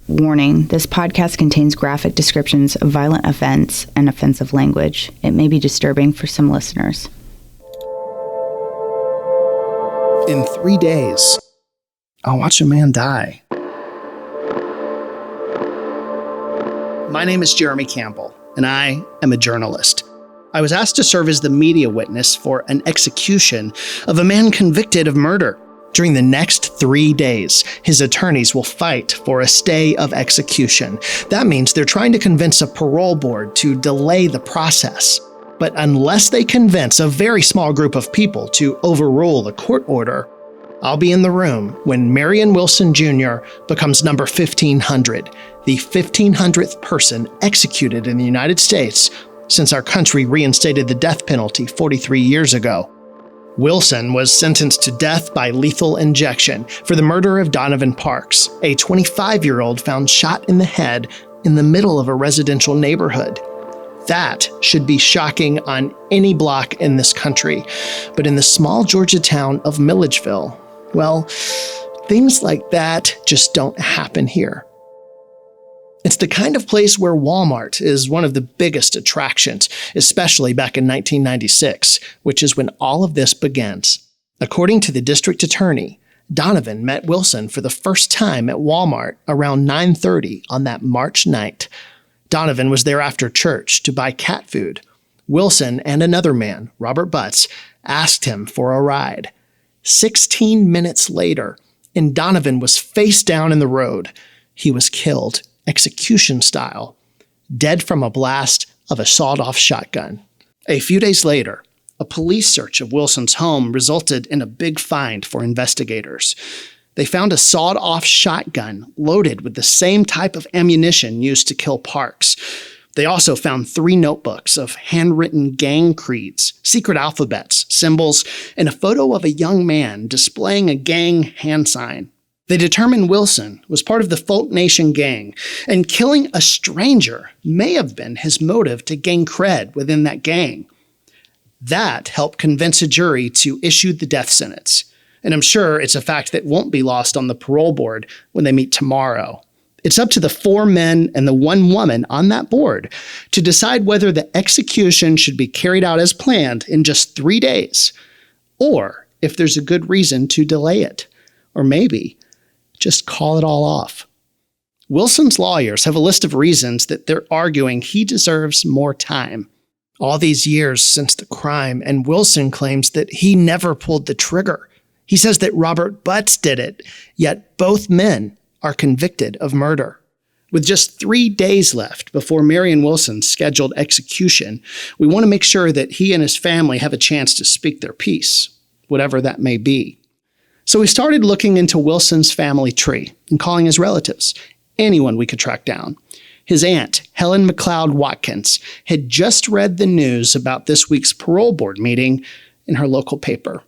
Warning, this podcast contains graphic descriptions of violent events and offensive language. It may be disturbing for some listeners. In 3 days, I'll watch a man die. My name is Jeremy Campbell, and I am a journalist. I was asked to serve as the media witness for an execution of a man convicted of murder. During the next 3 days, his attorneys will fight for a stay of execution. That means they're trying to convince a parole board to delay the process. But unless they convince a very small group of people to overrule the court order, I'll be in the room when Marion Wilson Jr. becomes number 1,500, the 1,500th person executed in the United States since our country reinstated the death penalty 43 years ago. Wilson was sentenced to death by lethal injection for the murder of Donovan Parks, a 25-year-old found shot in the head in the middle of a residential neighborhood. That should be shocking on any block in this country, but in the small Georgia town of Milledgeville, well, things like that just don't happen here. It's the kind of place where Wal-Mart is one of the biggest attractions, especially back in 1996, which is when all of this begins. According to the district attorney, Donovan met Wilson for the first time at Wal-Mart around 9:30 on that March night. Donovan was there after church to buy cat food. Wilson and another man, Robert Butts, asked him for a ride. 16 minutes later, and Donovan was face down in the road. He was killed, execution style, dead from a blast of a sawed-off shotgun. A few days later, a police search of Wilson's home resulted in a big find for investigators. They found a sawed-off shotgun loaded with the same type of ammunition used to kill Parks. They also found 3 notebooks of handwritten gang creeds, secret alphabets, symbols, and a photo of a young man displaying a gang hand sign. They determined Wilson was part of the Folk Nation gang, and killing a stranger may have been his motive to gain cred within that gang. That helped convince a jury to issue the death sentence. And I'm sure it's a fact that won't be lost on the parole board when they meet tomorrow. It's up to the 4 men and the 1 woman on that board to decide whether the execution should be carried out as planned in just 3 days, or if there's a good reason to delay it, or maybe just call it all off. Wilson's lawyers have a list of reasons that they're arguing he deserves more time. All these years since the crime, and Wilson claims that he never pulled the trigger. He says that Robert Butts did it, yet both men are convicted of murder. With just 3 days left before Marion Wilson's scheduled execution, we want to make sure that he and his family have a chance to speak their piece, whatever that may be. So we started looking into Wilson's family tree and calling his relatives, anyone we could track down. His aunt, Helen McLeod Watkins, had just read the news about this week's parole board meeting in her local paper.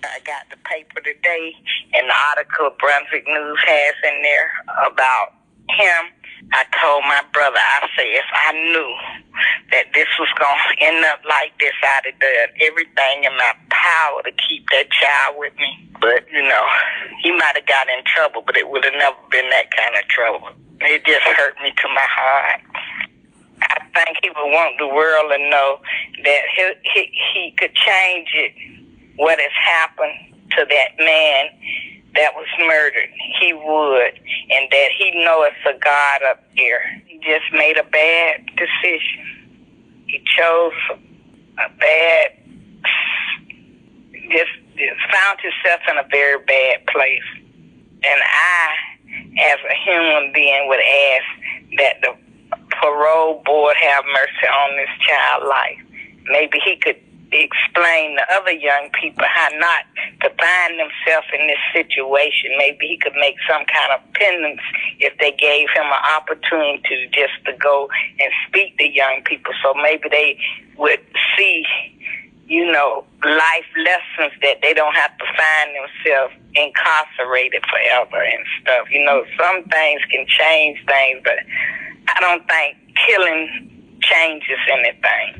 I got the paper today, and the article Brunswick News has in there about him. I told my brother, I said, if I knew that this was going to end up like this, I'd have done everything in my power to keep that child with me. But, he might have got in trouble, but it would have never been that kind of trouble. It just hurt me to my heart. I think he would want the world to know that he could change it, what has happened to that man that was murdered. He would, and that he knows it's a God up there. He just made a bad decision. He chose a bad, just found himself in a very bad place. And I, as a human being, would ask that the parole board have mercy on this child's life. Maybe he could explain to other young people how not to find themselves in this situation. Maybe he could make some kind of penance if they gave him an opportunity to go and speak to young people. So maybe they would see, life lessons that they don't have to find themselves incarcerated forever and stuff. Some things can change things, but I don't think killing changes anything.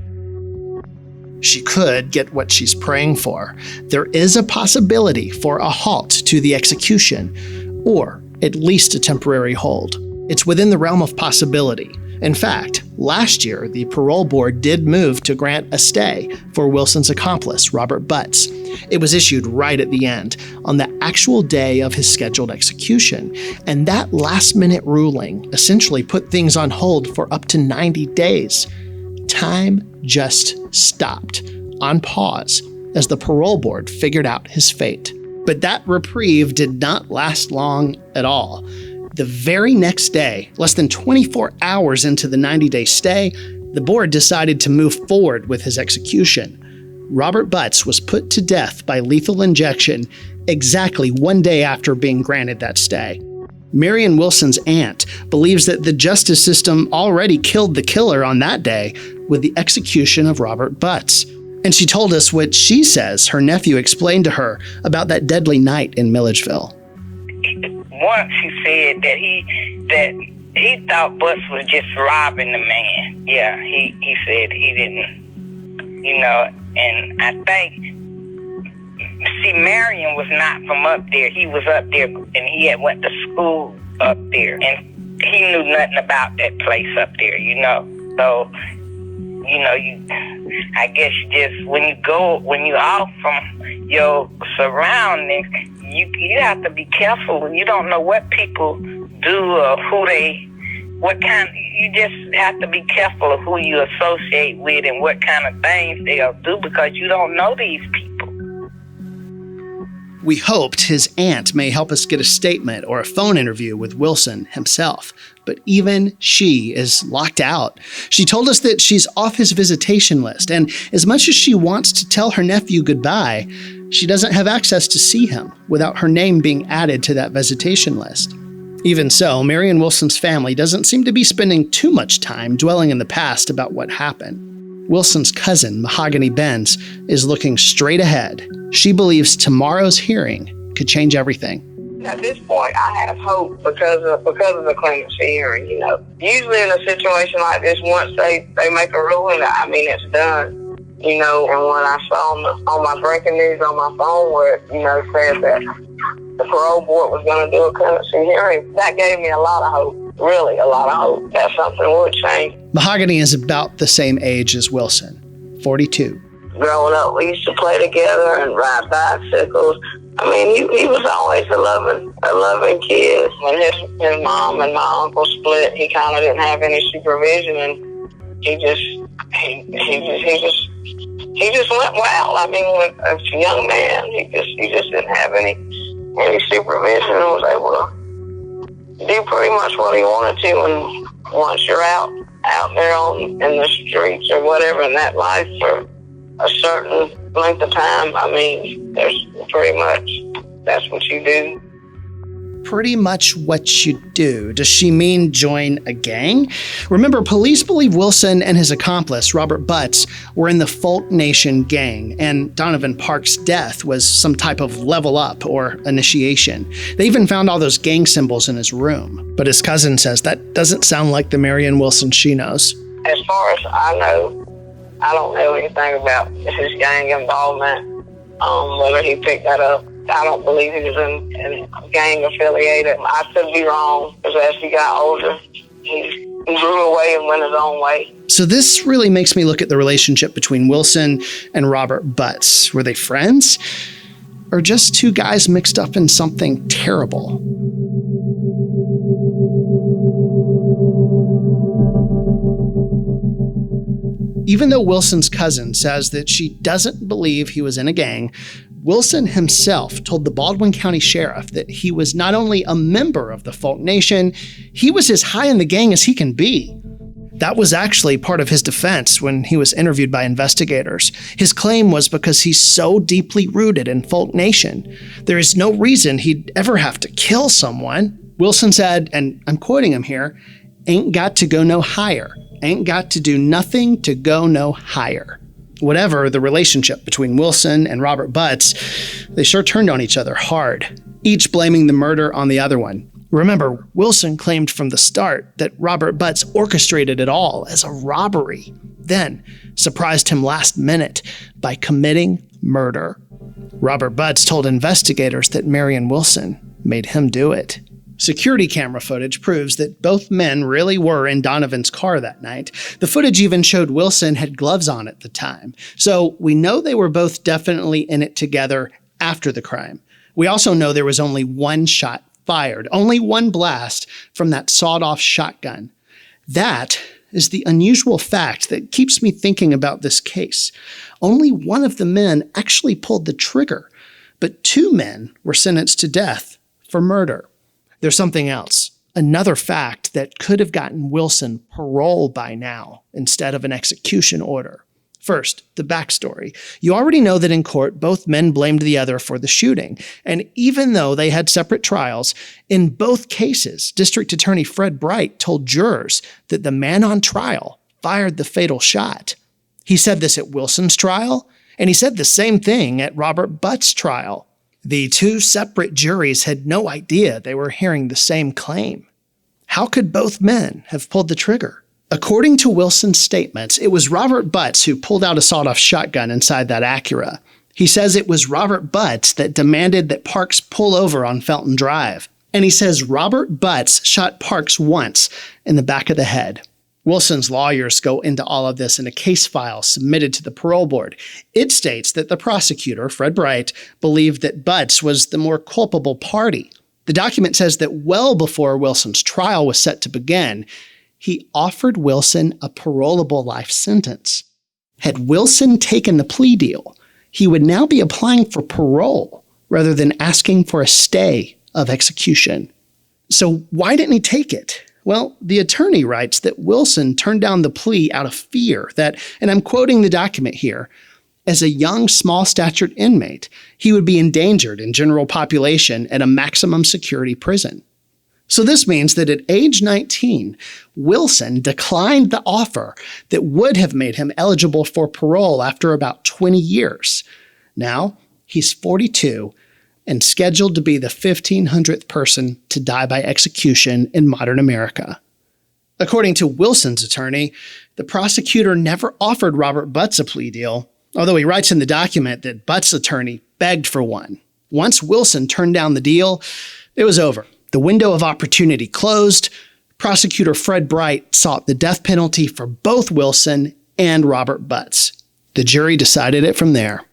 She could get what she's praying for. There is a possibility for a halt to the execution, or at least a temporary hold. It's within the realm of possibility. In fact, last year, the parole board did move to grant a stay for Wilson's accomplice, Robert Butts. It was issued right at the end, on the actual day of his scheduled execution. And that last-minute ruling essentially put things on hold for up to 90 days. Time just stopped, on pause, as the parole board figured out his fate. But that reprieve did not last long at all. The very next day, less than 24 hours into the 90-day stay, the board decided to move forward with his execution. Robert Butts was put to death by lethal injection exactly 1 day after being granted that stay. Marion Wilson's aunt believes that the justice system already killed the killer on that day with the execution of Robert Butts. And she told us what she says her nephew explained to her about that deadly night in Milledgeville. Once he said that he thought Butts was just robbing the man. Yeah, he said he didn't, and I think, see, Marion was not from up there. He was up there, and he had went to school up there, and he knew nothing about that place up there, So, I guess you just, when you off from your surroundings, you have to be careful. You don't know what people do or you just have to be careful of who you associate with and what kind of things they'll do, because you don't know these people. We hoped his aunt may help us get a statement or a phone interview with Wilson himself, but even she is locked out. She told us that she's off his visitation list, and as much as she wants to tell her nephew goodbye, she doesn't have access to see him without her name being added to that visitation list. Even so, Marion Wilson's family doesn't seem to be spending too much time dwelling in the past about what happened. Wilson's cousin, Mahogany Benz, is looking straight ahead. She believes tomorrow's hearing could change everything. At this point, I have hope because of the clemency hearing. Usually in a situation like this, once they make a ruling, it's done. And when I saw on my breaking news on my phone where said that the parole board was going to do a clemency hearing, that gave me a lot of hope. Really, a lot of hope that something would change. Mahogany is about the same age as Wilson, 42. Growing up, we used to play together and ride bicycles. He was always a loving kid. When his mom and my uncle split, he kind of didn't have any supervision, and he just went wild. When a young man, he just didn't have any supervision and was able to do pretty much what he wanted to. And once you're out there in the streets or whatever in that life for a certain length of time, there's pretty much, that's what you do. Pretty much what you do. Does she mean join a gang? Remember, police believe Wilson and his accomplice, Robert Butts, were in the Folk Nation gang, and Donovan Parks' death was some type of level up or initiation. They even found all those gang symbols in his room. But his cousin says that doesn't sound like the Marion Wilson she knows. As far as I know, I don't know anything about his gang involvement, whether he picked that up. I don't believe he was in gang affiliated. I could be wrong, because as he got older, he grew away and went his own way. So this really makes me look at the relationship between Wilson and Robert Butts. Were they friends? Or just two guys mixed up in something terrible? Even though Wilson's cousin says that she doesn't believe he was in a gang, Wilson himself told the Baldwin County Sheriff that he was not only a member of the Folk Nation, he was as high in the gang as he can be. That was actually part of his defense when he was interviewed by investigators. His claim was because he's so deeply rooted in Folk Nation, there is no reason he'd ever have to kill someone. Wilson said, and I'm quoting him here, "Ain't got to go no higher. Ain't got to do nothing to go no higher." Whatever the relationship between Wilson and Robert Butts, they sure turned on each other hard, each blaming the murder on the other one. Remember, Wilson claimed from the start that Robert Butts orchestrated it all as a robbery, then surprised him last minute by committing murder. Robert Butts told investigators that Marion Wilson made him do it. Security camera footage proves that both men really were in Donovan's car that night. The footage even showed Wilson had gloves on at the time. So we know they were both definitely in it together after the crime. We also know there was only one shot fired, only one blast from that sawed-off shotgun. That is the unusual fact that keeps me thinking about this case. Only one of the men actually pulled the trigger, but two men were sentenced to death for murder. There's something else, another fact that could have gotten Wilson parole by now instead of an execution order. First, the backstory. You already know that in court, both men blamed the other for the shooting. And even though they had separate trials, in both cases, District Attorney Fred Bright told jurors that the man on trial fired the fatal shot. He said this at Wilson's trial, and he said the same thing at Robert Butt's trial. The two separate juries had no idea they were hearing the same claim. How could both men have pulled the trigger? According to Wilson's statements, it was Robert Butts who pulled out a sawed-off shotgun inside that Acura. He says it was Robert Butts that demanded that Parks pull over on Felton Drive. And he says Robert Butts shot Parks once in the back of the head. Wilson's lawyers go into all of this in a case file submitted to the parole board. It states that the prosecutor, Fred Bright, believed that Butts was the more culpable party. The document says that well before Wilson's trial was set to begin, he offered Wilson a parolable life sentence. Had Wilson taken the plea deal, he would now be applying for parole rather than asking for a stay of execution. So why didn't he take it? Well, the attorney writes that Wilson turned down the plea out of fear that, and I'm quoting the document here, as a young, small-statured inmate, he would be endangered in general population at a maximum security prison. So this means that at age 19, Wilson declined the offer that would have made him eligible for parole after about 20 years. Now, he's 42 and scheduled to be the 1,500th person to die by execution in modern America. According to Wilson's attorney, the prosecutor never offered Robert Butts a plea deal, although he writes in the document that Butts' attorney begged for one. Once Wilson turned down the deal, it was over. The window of opportunity closed. Prosecutor Fred Bright sought the death penalty for both Wilson and Robert Butts. The jury decided it from there.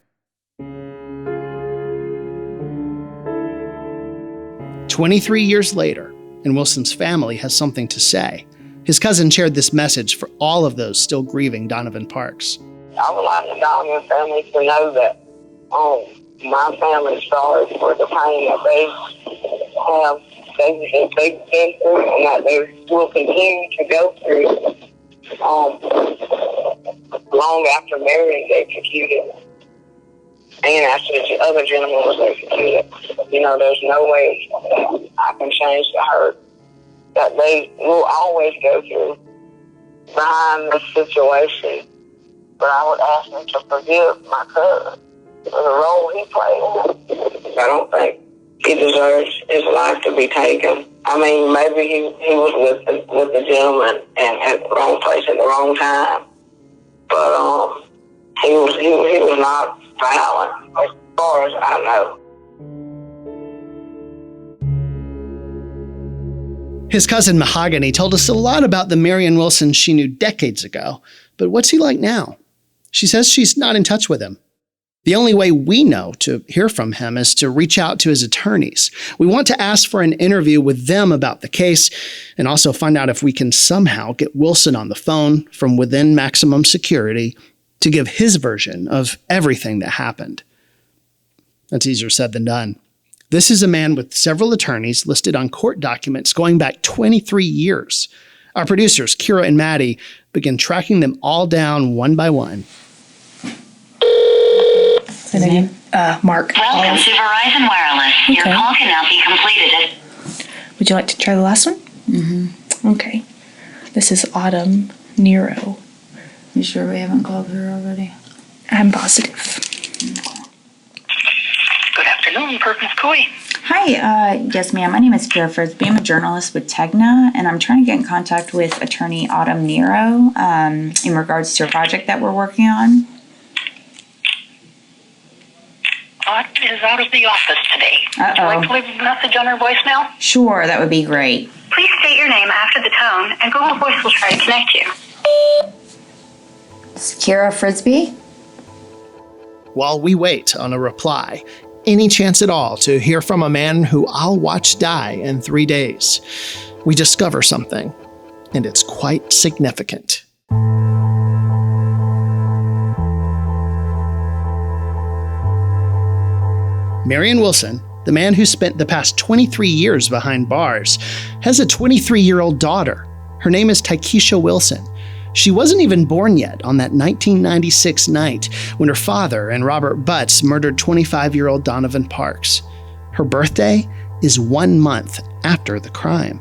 23 years later, and Wilson's family has something to say. His cousin shared this message for all of those still grieving Donovan Parks. I would like the Donovan family to know that my family is sorry for the pain that they've been through and that they will continue to go through long after Marion was executed and after the other gentleman was executed. You know, there's no way I can change the hurt that they will always go through behind this situation. But I would ask them to forgive my cousin for the role he played. I don't think he deserves his life to be taken. I mean, maybe he was with the gentleman and at the wrong place at the wrong time. But he was not violent as far as I know. His cousin Mahogany told us a lot about the Marion Wilson she knew decades ago, but what's he like now? She says she's not in touch with him. The only way we know to hear from him is to reach out to his attorneys. We want to ask for an interview with them about the case and also find out if we can somehow get Wilson on the phone from within maximum security to give his version of everything that happened. That's easier said than done. This is a man with several attorneys listed on court documents going back 23 years. Our producers, Kira and Maddie, begin tracking them all down one by one. His name? Mark. Welcome to Verizon Wireless. Okay. Your call can now be completed. Would you like to try the last one? Mm-hmm. Okay. This is Autumn Nero. You sure we haven't called her already? I'm positive. Good afternoon, Perkins Coy. Hi, yes ma'am. My name is Kira Frisbee. I'm a journalist with Tegna, and I'm trying to get in contact with attorney Autumn Nero in regards to a project that we're working on. Autumn is out of the office today. Would you like to leave a message on her voicemail? Sure, that would be great. Please state your name after the tone, and Google Voice will try to connect you. It's Kira Frisbee? While we wait on a reply, any chance at all to hear from a man who I'll watch die in 3 days, we discover something, and it's quite significant. Marion Wilson, the man who spent the past 23 years behind bars, has a 23-year-old daughter. Her name is Tykeisha Wilson. She wasn't even born yet on that 1996 night when her father and Robert Butts murdered 25-year-old Donovan Parks. Her birthday is 1 month after the crime.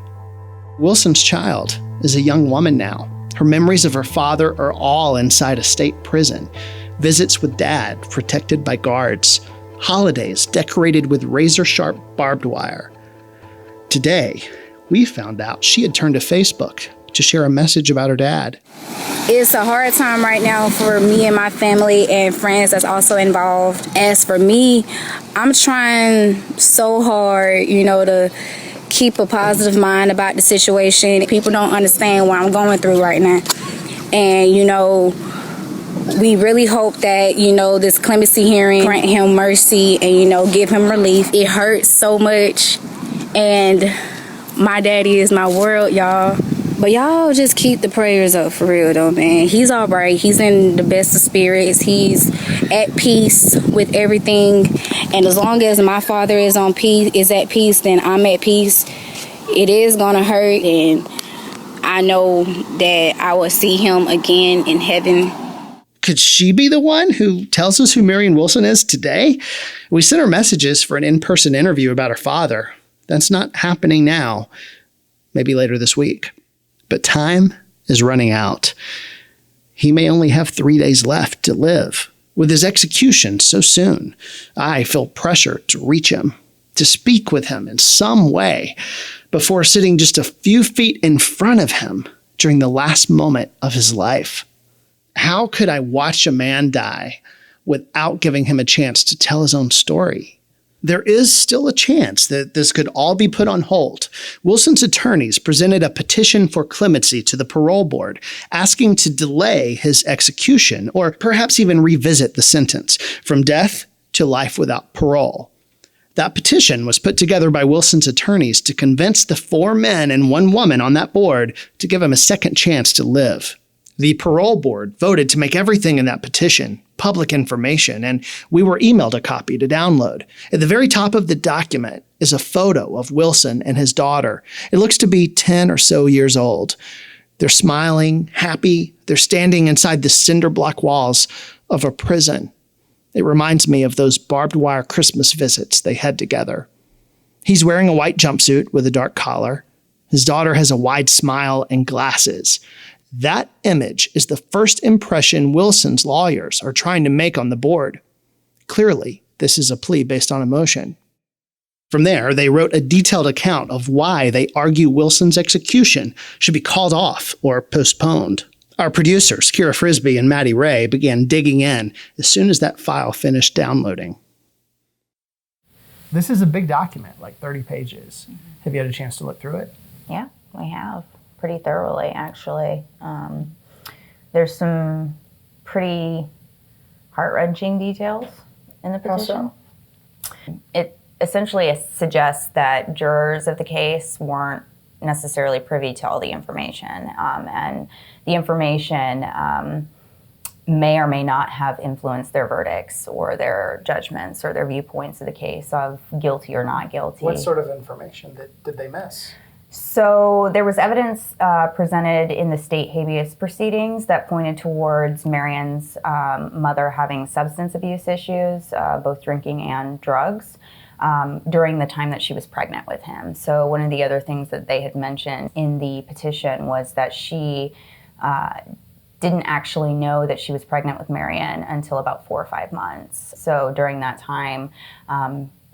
Wilson's child is a young woman now. Her memories of her father are all inside a state prison. Visits with dad protected by guards. Holidays decorated with razor-sharp barbed wire. Today, we found out she had turned to Facebook to share a message about her dad. It's a hard time right now for me and my family and friends that's also involved. As for me, I'm trying so hard, to keep a positive mind about the situation. People don't understand what I'm going through right now. And, we really hope that, this clemency hearing grant him mercy and, give him relief. It hurts so much. And my daddy is my world, y'all. But y'all just keep the prayers up for real, though, man. He's all right. He's in the best of spirits. He's at peace with everything. And as long as my father is at peace, then I'm at peace. It is going to hurt. And I know that I will see him again in heaven. Could she be the one who tells us who Marion Wilson is today? We sent her messages for an in-person interview about her father. That's not happening now. Maybe later this week. But time is running out. He may only have 3 days left to live. With his execution so soon, I feel pressure to reach him, to speak with him in some way before sitting just a few feet in front of him during the last moment of his life. How could I watch a man die without giving him a chance to tell his own story? There is still a chance that this could all be put on hold. Wilson's attorneys presented a petition for clemency to the parole board, asking to delay his execution or perhaps even revisit the sentence from death to life without parole. That petition was put together by Wilson's attorneys to convince the 4 men and 1 woman on that board to give him a second chance to live. The parole board voted to make everything in that petition public information, and we were emailed a copy to download. At the very top of the document is a photo of Wilson and his daughter. It looks to be 10 or so years old. They're smiling, happy. They're standing inside the cinder block walls of a prison. It reminds me of those barbed wire Christmas visits they had together. He's wearing a white jumpsuit with a dark collar. His daughter has a wide smile and glasses. That image is the first impression Wilson's lawyers are trying to make on the board. Clearly, this is a plea based on emotion. From there, they wrote a detailed account of why they argue Wilson's execution should be called off or postponed. Our producers, Kira Frisbee and Maddie Ray, began digging in as soon as that file finished downloading. This is a big document, like 30 pages. Have you had a chance to look through it? Yeah, we have. Pretty thoroughly, actually. There's some pretty heart-wrenching details in the petition. It essentially suggests that jurors of the case weren't necessarily privy to all the information, and the information may or may not have influenced their verdicts or their judgments or their viewpoints of the case of guilty or not guilty. What sort of information did they miss? So there was evidence presented in the state habeas proceedings that pointed towards Marion's mother having substance abuse issues, both drinking and drugs, during the time that she was pregnant with him. So one of the other things that they had mentioned in the petition was that she didn't actually know that she was pregnant with Marion until about 4 or 5 months. So during that time,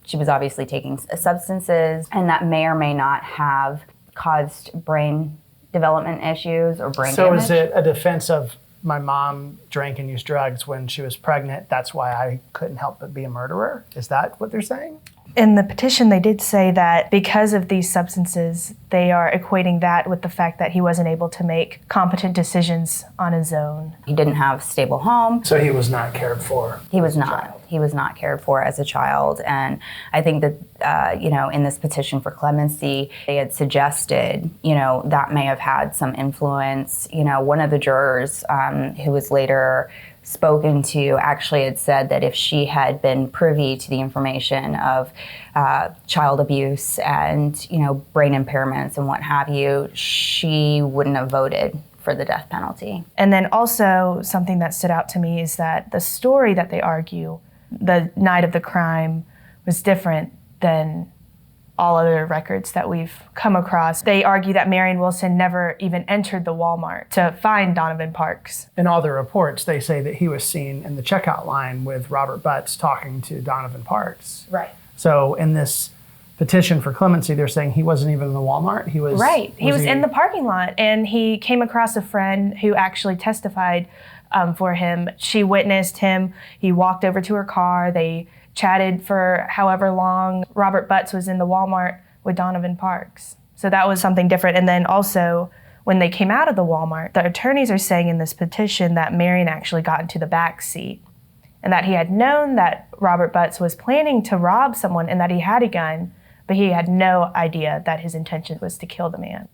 she was obviously taking substances, and that may or may not have caused brain development issues or brain damage. So is it a defense of my mom drank and used drugs when she was pregnant. That's why I couldn't help but be a murderer. Is that what they're saying? In the petition, they did say that because of these substances, they are equating that with the fact that he wasn't able to make competent decisions on his own. He didn't have a stable home. So he was not cared for. He was not. He was not cared for as a child. And I think that, in this petition for clemency, they had suggested, that may have had some influence. One of the jurors who was later spoken to actually had said that if she had been privy to the information of child abuse and, brain impairments and what have you, she wouldn't have voted for the death penalty. And then also something that stood out to me is that the story that they argue, the night of the crime, was different than all other records that we've come across. They argue that Marion Wilson never even entered the Wal-Mart to find Donovan Parks. In all the reports, they say that he was seen in the checkout line with Robert Butts talking to Donovan Parks. Right. So in this petition for clemency, they're saying he wasn't even in the Walmart. He was right. He was in the parking lot, and he came across a friend who actually testified for him. She witnessed him. He walked over to her car. They chatted for however long. Robert Butts was in the Walmart with Donovan Parks. So that was something different. And then also, when they came out of the Walmart, the attorneys are saying in this petition that Marion actually got into the back seat and that he had known that Robert Butts was planning to rob someone and that he had a gun, but he had no idea that his intention was to kill the man.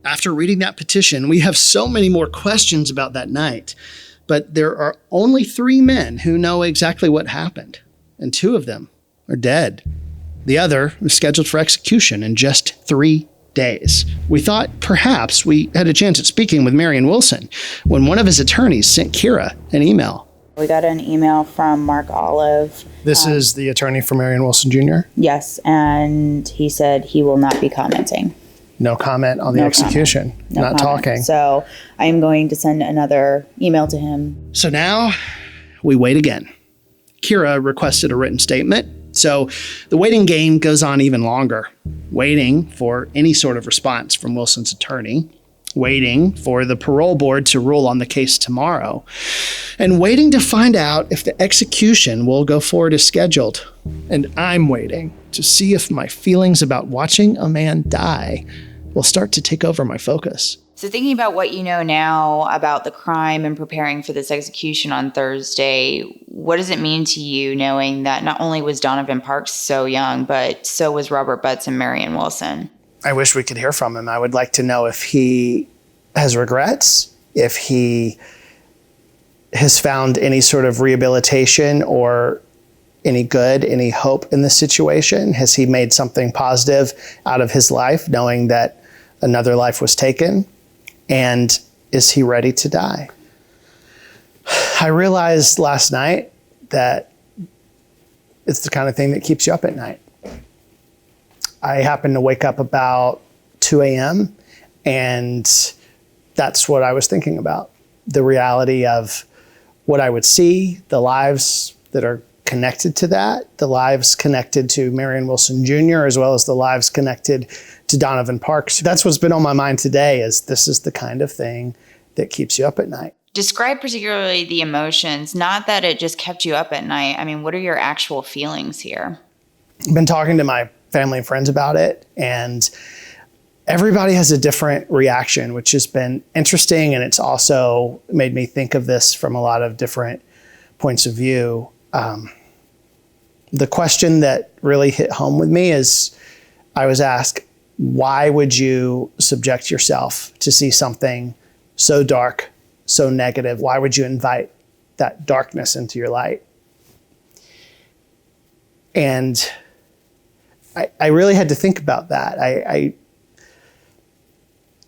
After reading that petition, we have so many more questions about that night, but there are only 3 men who know exactly what happened, and 2 of them are dead. The other is scheduled for execution in just 3 days. We thought perhaps we had a chance at speaking with Marion Wilson when one of his attorneys sent Kira an email. We got an email from Mark Olive. This is the attorney for Marion Wilson Jr.? Yes, and he said he will not be commenting. No comment on the execution. Not talking. So I am going to send another email to him. So now we wait again. Kira requested a written statement. So the waiting game goes on even longer, waiting for any sort of response from Wilson's attorney, waiting for the parole board to rule on the case tomorrow, and waiting to find out if the execution will go forward as scheduled. And I'm waiting to see if my feelings about watching a man die will start to take over my focus. So thinking about what you know now about the crime and preparing for this execution on Thursday, what does it mean to you knowing that not only was Donovan Parks so young, but so was Robert Butts and Marion Wilson? I wish we could hear from him. I would like to know if he has regrets, if he has found any sort of rehabilitation or any good, any hope in this situation. Has he made something positive out of his life, knowing that another life was taken? And is he ready to die? I realized last night that it's the kind of thing that keeps you up at night. I happened to wake up about 2 a.m. and that's what I was thinking about. The reality of what I would see, the lives that are connected to that, the lives connected to Marion Wilson Jr., as well as the lives connected to Donovan Parks. That's what's been on my mind today, is this is the kind of thing that keeps you up at night. Describe particularly the emotions, not that it just kept you up at night. I mean, what are your actual feelings here? I've been talking to my family and friends about it, and everybody has a different reaction, which has been interesting, and it's also made me think of this from a lot of different points of view. The question that really hit home with me is, I was asked, why would you subject yourself to see something so dark, so negative? Why would you invite that darkness into your light? And I really had to think about that.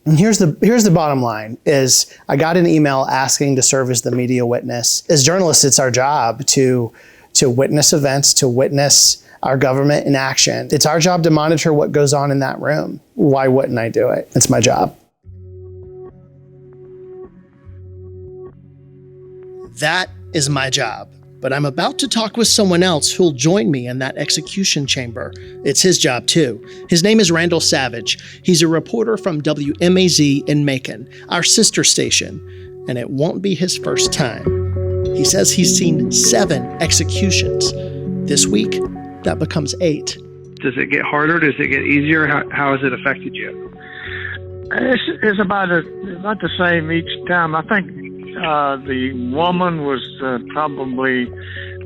And here's the bottom line, is I got an email asking to serve as the media witness. As journalists, it's our job to witness events, to witness our government in action. It's our job to monitor what goes on in that room. Why wouldn't I do it? It's my job. That is my job. but I'm about to talk with someone else who'll join me in that execution chamber. It's his job too. His name is Randall Savage. He's a reporter from WMAZ in Macon, our sister station, and it won't be his first time. He says he's seen 7 executions. This week, that becomes 8. Does it get harder? Does it get easier? How has it affected you? It's about the same each time. I think the woman was probably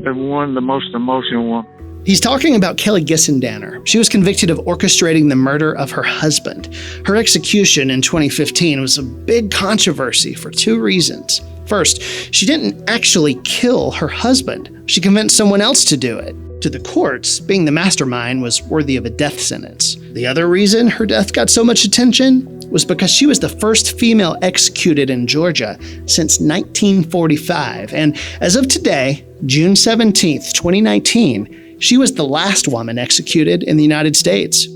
the most emotional one. He's talking about Kelly Gissendaner. She was convicted of orchestrating the murder of her husband. Her execution in 2015 was a big controversy for 2 reasons. First, she didn't actually kill her husband. She convinced someone else to do it. To the courts, being the mastermind was worthy of a death sentence. The other reason her death got so much attention was because she was the first female executed in Georgia since 1945. And as of today, June 17th, 2019, she was the last woman executed in the United States.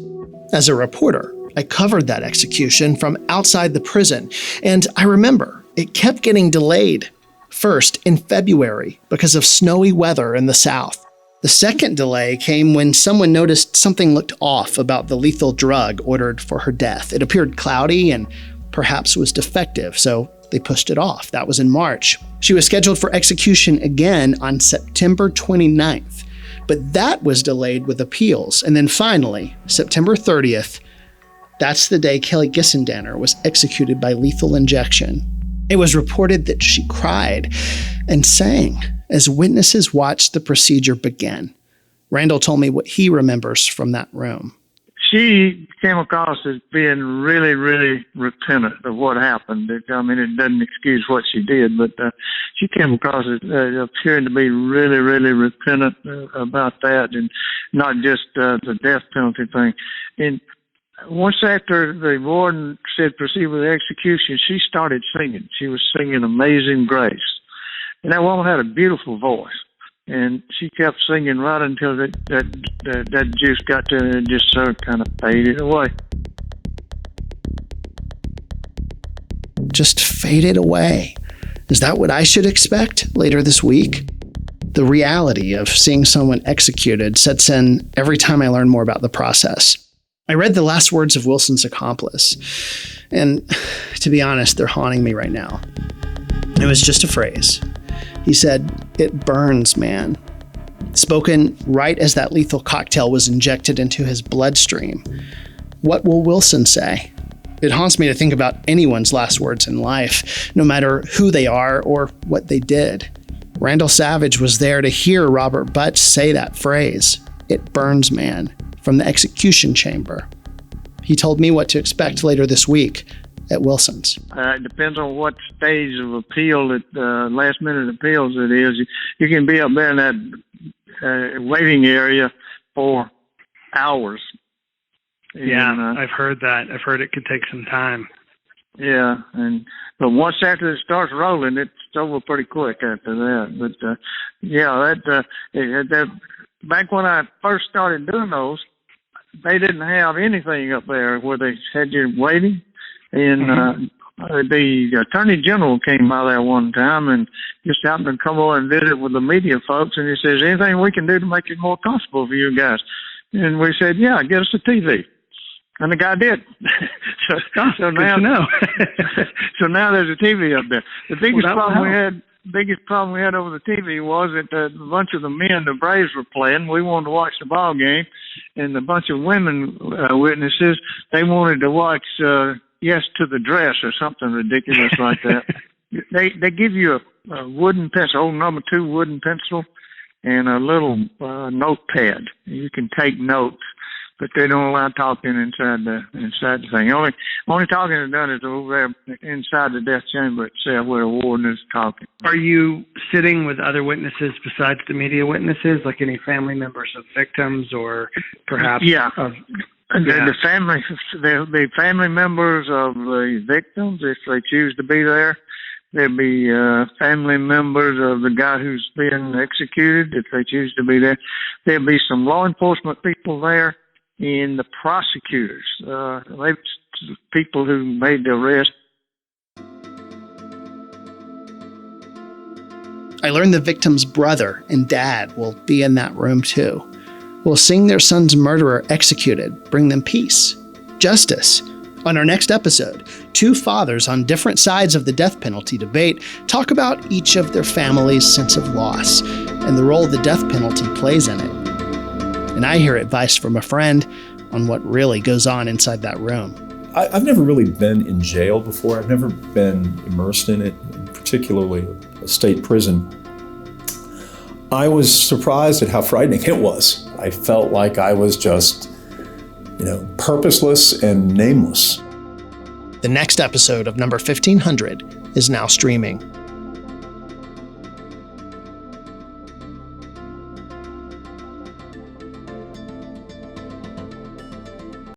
As a reporter, I covered that execution from outside the prison, and I remember it kept getting delayed. First, in February, because of snowy weather in the South. The second delay came when someone noticed something looked off about the lethal drug ordered for her death. It appeared cloudy and perhaps was defective, so they pushed it off. That was in March. She was scheduled for execution again on September 29th, but that was delayed with appeals. And then finally, September 30th, that's the day Kelly Gissendaner was executed by lethal injection. It was reported that she cried and sang as witnesses watched the procedure begin. Randall told me what he remembers from that room. She came across as being really, really repentant of what happened. It doesn't excuse what she did, but she came across as appearing to be really, really repentant about that, and not just the death penalty thing. And once after the warden said proceed with the execution, she started singing. She was singing Amazing Grace. And that woman had a beautiful voice. And she kept singing right until that juice got to her and just sort of kind of faded away. Just faded away. Is that what I should expect later this week? The reality of seeing someone executed sets in every time I learn more about the process. I read the last words of Wilson's accomplice, and to be honest, they're haunting me right now. It was just a phrase. He said, "It burns, man." Spoken right as that lethal cocktail was injected into his bloodstream. What will Wilson say? It haunts me to think about anyone's last words in life, no matter who they are or what they did. Randall Savage was there to hear Robert Butch say that phrase, "It burns, man," from the execution chamber. He told me what to expect later this week at Wilson's. It depends on what stage of appeal, last minute appeals it is. You can be up there in that waiting area for hours. Yeah, and, I've heard that. I've heard it could take some time. Yeah, but once after it starts rolling, it's over pretty quick after that. But that back when I first started doing those, they didn't have anything up there where they had you waiting. And the Attorney General came by there one time and just happened to come over and visit with the media folks. And he says, "Anything we can do to make it more comfortable for you guys?" And we said, "Yeah, get us a TV." And the guy did. so now, so now there's a TV up there. The biggest problem we had over the TV was that a bunch of the men, the Braves, were playing. We wanted to watch the ball game, and a bunch of women witnesses, they wanted to watch Yes to the Dress or something ridiculous like that. They give you a wooden pencil, old number 2 wooden pencil, and a little notepad. You can take notes, but they don't allow talking inside the thing. Only talking is done is over there inside the death chamber itself where the warden is talking. Are you sitting with other witnesses besides the media witnesses, like any family members of victims or perhaps? Yeah. The family members of the victims, if they choose to be there. There'll be family members of the guy who's being executed, if they choose to be there. There'll be some law enforcement people there, and the prosecutors, people who made the arrest. I learned the victim's brother and dad will be in that room too. We'll seeing their son's murderer executed bring them peace, justice. On our next episode, two fathers on different sides of the death penalty debate talk about each of their family's sense of loss and the role the death penalty plays in it. And I hear advice from a friend on what really goes on inside that room. I've never really been in jail before. I've never been immersed in it, particularly a state prison. I was surprised at how frightening it was. I felt like I was just, purposeless and nameless. The next episode of number 1500 is now streaming.